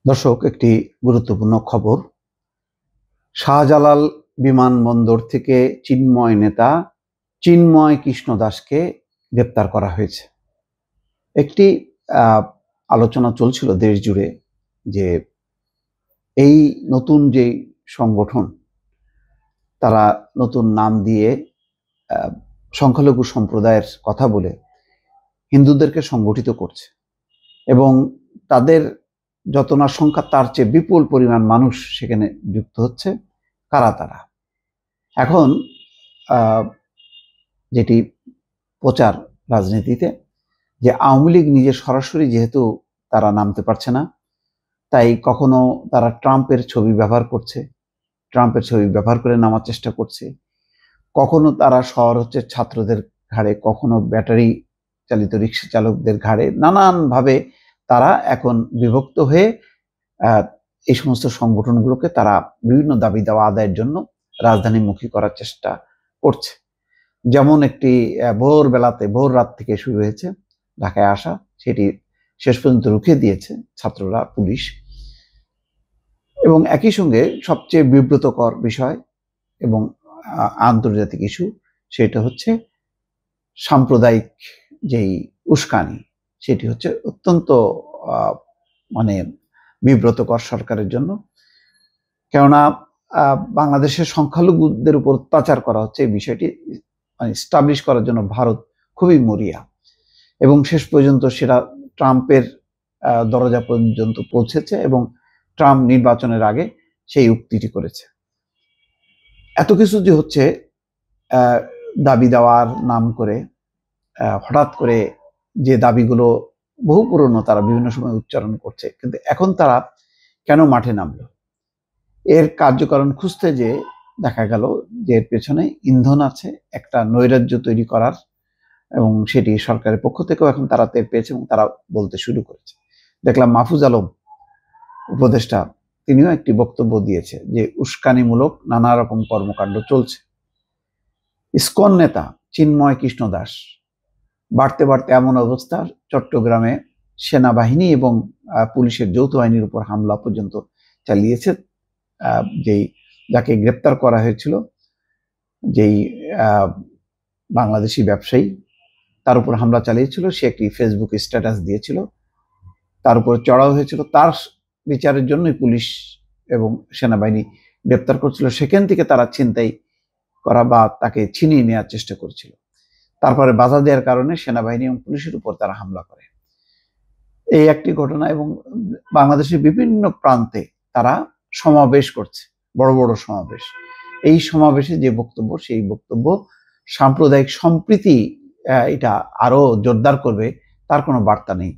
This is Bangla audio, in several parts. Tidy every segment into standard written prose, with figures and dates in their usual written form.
দর্শক, একটি গুরুত্বপূর্ণ খবর। শাহজালাল বিমানবন্দর থেকে চিন্ময় নেতা চিন্ময় কৃষ্ণ দাসকে গ্রেপ্তার করা হয়েছে। একটি আলোচনা চলছিল দেশ জুড়ে যে এই নতুন যে সংগঠন, তারা নতুন নাম দিয়ে সংখ্যালঘু সম্প্রদায়ের কথা বলে হিন্দুদেরকে সংগঠিত করছে এবং তাদের যত না সংখ্যা তার চেয়ে বিপুল পরিমাণ মানুষ সেখানে যুক্ত হচ্ছে। কারা তারা? এখন যেটি প্রচার রাজনীতিতে, যে আওয়ামী লীগ নিজে সরাসরি যেহেতু তারা নামতে পারছে না, তাই কখনো তারা ট্রাম্পের ছবি ব্যবহার করছে, ট্রাম্পের ছবি ব্যবহার করে নামার চেষ্টা করছে, কখনো তারা শহর হচ্ছে ছাত্রদের ঘাড়ে, কখনো ব্যাটারি চালিত রিক্সা চালকদের ঘাড়ে, নানানভাবে তারা এখন বিভক্ত হয়ে এই সমস্ত সংগঠনগুলোকে তারা বিভিন্ন দাবি দাওয়া আদায়ের জন্য রাজধানীমুখী করার চেষ্টা করছে। যেমন একটি ভোর রাত থেকে শুরু হয়েছে ঢাকায় আসা, সেটি শেষ পর্যন্ত রুখে দিয়েছে ছাত্ররা, পুলিশ। এবং একই সঙ্গে সবচেয়ে বিব্রতকর বিষয় এবং আন্তর্জাতিক ইস্যু, সেটা হচ্ছে সাম্প্রদায়িক যেই উস্কানি, সেটি হচ্ছে অত্যন্ত মানে বিব্রতকর সরকারের জন্য। কেননা বাংলাদেশের সংখ্যালঘুদের উপর অত্যাচার করা হচ্ছে, এই বিষয়টি এস্টাবলিশ করার জন্য ভারত খুবই মরিয়া এবং শেষ পর্যন্ত সেটা ট্রাম্পের দরজা পর্যন্ত পৌঁছেছে এবং ট্রাম্প নির্বাচনের আগে সেই উক্তিটি করেছে। এত কিছু যে হচ্ছে দাবি দেওয়ার নাম করে, হঠাৎ করে যে দাবিগুলো বহু পুরনো তারা বিভিন্ন সময় উচ্চারণ করছে, কিন্তু এখন তারা কেন মাঠে নামলো? এর কার্যকারণ খুঁজতে যে দেখা গেল যে এর পেছনে ইন্ধন আছে একটা নৈরাজ্য তৈরি করার, এবং সেটি সরকারের পক্ষ থেকেও এখন তারা টের পেয়েছে এবং তারা বলতে শুরু করেছে। দেখলাম মাহফুজ আলম উপদেষ্টা, তিনিও একটি বক্তব্য দিয়েছে যে উস্কানিমূলক নানা রকম কর্মকাণ্ড চলছে। ইসকন নেতা চিন্ময় কৃষ্ণ দাস বাড়তে বাড়তে এমন অবস্থা, চট্টগ্রামে সেনাবাহিনী এবং পুলিশের যৌথ বাহিনীর উপর হামলা পর্যন্ত চালিয়েছে। যাকে গ্রেপ্তার করা হয়েছিল, যেই বাংলাদেশি ব্যবসায়ী, তার উপর হামলা চালিয়েছিল, সে একটি ফেসবুক স্ট্যাটাস দিয়েছিল, তার উপর চড়াও হয়েছিল। তার বিচারের জন্যই পুলিশ এবং সেনাবাহিনী গ্রেপ্তার করছিল। সেখান থেকে তারা ছিনতাই করা বা তাকে ছিনিয়ে নেওয়ার চেষ্টা করছিল। তারপরে বাধা দেওয়ার কারণে সেনাবাহিনী এবং পুলিশের উপর তারা হামলা করে। এই একটি ঘটনা। এবং বাংলাদেশের বিভিন্ন প্রান্তে তারা সমাবেশ করছে, বড় বড় সমাবেশ। এই সমাবেশে যে বক্তব্য, সেই বক্তব্য সাম্প্রদায়িক সম্প্রীতি এটা আরো জোরদার করবে তার কোনো বার্তা নেই,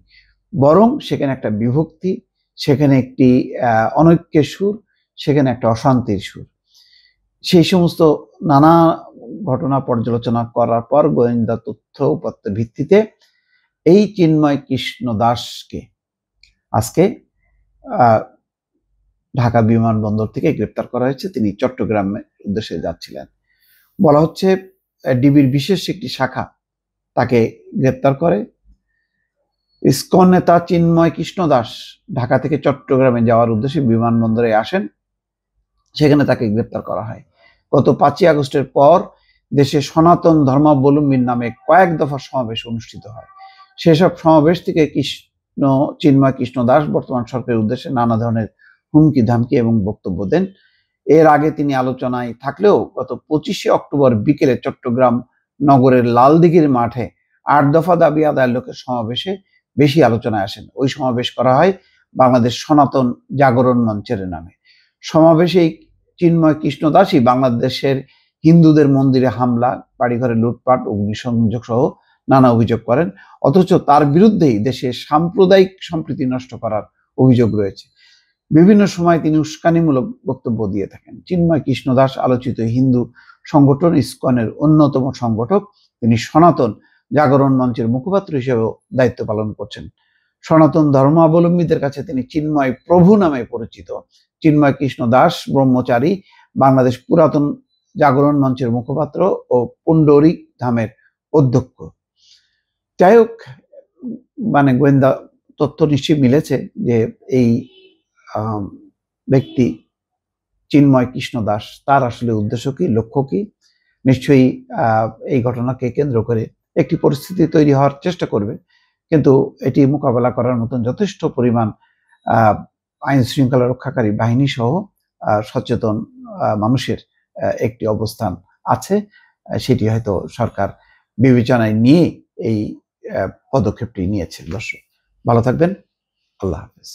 বরং সেখানে একটা বিভক্তি, সেখানে একটি অনৈক্যের সুর, সেখানে একটা অশান্তির সুর। সেই সমস্ত নানা ঘটনা পর্যালোচনা করার পর গোয়েন্দা তথ্য উপাত্তের ভিত্তিতে এই চিন্ময় কৃষ্ণ দাসকে আজকে ঢাকা বিমানবন্দর থেকে গ্রেপ্তার করা হয়েছে। তিনি চট্টগ্রামের উদ্দেশ্যে যাচ্ছিলেন। বলা হচ্ছে ডিবির বিশেষ একটি শাখা তাকে গ্রেপ্তার করে। ইসকন নেতা চিন্ময় কৃষ্ণ দাস ঢাকা থেকে চট্টগ্রামে যাওয়ার উদ্দেশ্যে বিমানবন্দরে আসেন, সেখানে তাকে গ্রেপ্তার করা হয়। গত 5ই আগস্টের পর দেশে সনাতন ধর্মাবলম্বীর নামে কয়েক দফা সমাবেশ অনুষ্ঠিত হয়। সেসব সমাবেশ থেকে চিন্ময় কৃষ্ণ দাস বর্তমান সরকারের উদ্দেশ্যে নানা ধরনের হুমকি ধামকি এবং বক্তব্য দেন। এর আগে তিনি আলোচনায় থাকলেও গত 25শে অক্টোবর বিকেলে চট্টগ্রাম নগরের লালদিঘির মাঠে 8 দফা দাবি আদায়ের লোকের সমাবেশে বেশি আলোচনায় আসেন। ওই সমাবেশ করা হয় বাংলাদেশ সনাতন জাগরণ মঞ্চের নামে। সমাবেশে চিন্ময় কৃষ্ণ দাসই বাংলাদেশের হিন্দুদের মন্দিরে হামলা, বাড়িঘরে লুটপাট, অগ্নিসংযোগ সহ নানা অভিযোগ করেন। অথচ তার বিরুদ্ধেই দেশে সাম্প্রদায়িক সম্প্রীতি নষ্ট করার অভিযোগ রয়েছে। বিভিন্ন সময় তিনি উস্কানিমূলক বক্তব্য দিয়ে থাকেন। চিন্ময় কৃষ্ণ দাস আলোচিত হিন্দু সংগঠন ইসকনের অন্যতম সংগঠক। তিনি সনাতন জাগরণ মঞ্চের মুখপাত্র হিসেবেও দায়িত্ব পালন করছেন। সনাতন ধর্মাবলম্বীদের কাছে তিনি চিন্ময় প্রভু নামে পরিচিত। চিন্ময় কৃষ্ণ দাস ব্রহ্মচারী, বাংলাদেশ পুরাতন জাগরণ মঞ্চের মুখপাত্র ও পুণ্ডরিক ধামের অধ্যক্ষ। যাই হোক, গোয়েন্দা তথ্য নিশ্চয়ই মিলেছে যে এই ব্যক্তি চিন্ময় কৃষ্ণ দাস, তার আসলে উদ্দেশ্য কি, লক্ষ্য কি? নিশ্চয়ই এই ঘটনাকে কেন্দ্র করে একটি পরিস্থিতি তৈরি হওয়ার চেষ্টা করবে, কিন্তু এটি মোকাবেলা করার মতন যথেষ্ট পরিমাণ আইন শৃঙ্খলা রক্ষাকারী বাহিনী সহ সচেতন মানুষের একটি অবস্থান আছে। সেটি হয়তো সরকার বিবেচনায় নিয়ে এই পদক্ষেপটি নিয়েছে। দর্শক ভালো থাকবেন, আল্লাহ হাফেজ।